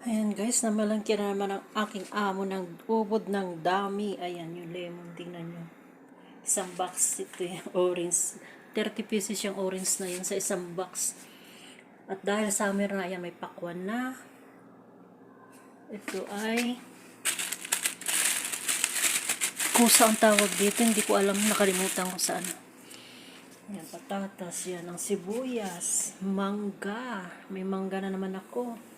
Ayan guys, namalangkya na naman ang aking amo ng ubod ng dami. Ayan yung lemon, tingnan nyo. Isang box ito yung orange. 30 pieces yung orange na yun sa isang box. At dahil summer na, ayan may pakwan na. Ito ay kusa ang tawag dito. Hindi ko alam, nakalimutan ko saan. Ayan, patatas, yan ang sibuyas, mangga. May mangga na naman ako.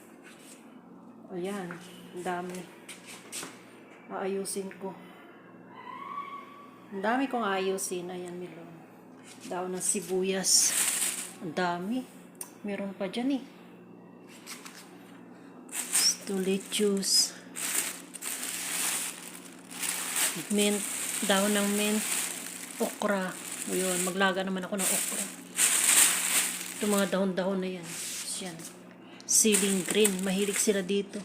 Ayan, ang dami. Aayusin ko. Ang dami kong aayusin. Ayan, milon. Daon ng sibuyas. Ang dami. Meron pa dyan eh. Ito, lettuce. Mint. Daon ng mint. Okra. O yun, maglaga naman ako ng okra. Ito mga dahon-dahon na yan. Yan. Ceiling green. Mahilig sila dito.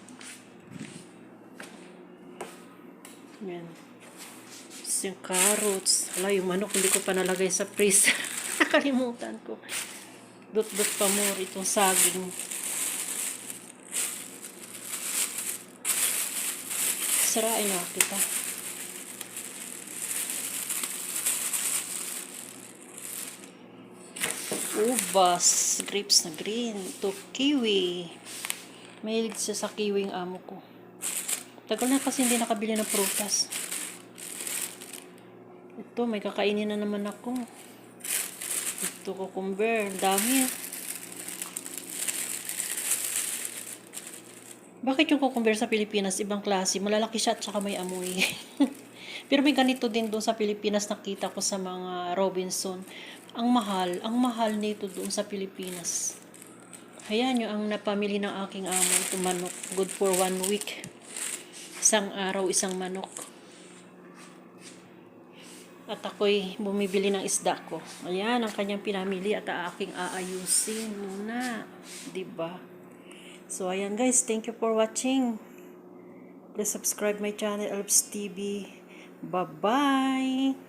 Yan. Yung carrots. Wala, yung manok hindi ko pa nalagay sa freezer. Nakalimutan ko. Dut-dut pa more itong saging. Sarain na kita. Ubas. Grapes na green. Ito, kiwi. Mahilig siya sa kiwi yung amo ko. Tagal na kasi hindi nakabili ng prutas. Ito, may kakainin na naman ako. Ito, cucumber. Dami. Bakit yung cucumber sa Pilipinas, ibang klase? Malalaki siya at saka may amoy. Pero may ganito din doon sa Pilipinas, nakita ko sa mga Robinson. Ang mahal nito doon sa Pilipinas. Ayan yung ang napamili ng aking amo. Ito manok. Good for 1 week. Isang araw, isang manok. At ako'y bumibili ng isda ko. Ayan, ang kanyang pinamili at aking aayusin muna. Diba? So, ayan guys. Thank you for watching. Please subscribe my channel, Elps TV. Bye-bye!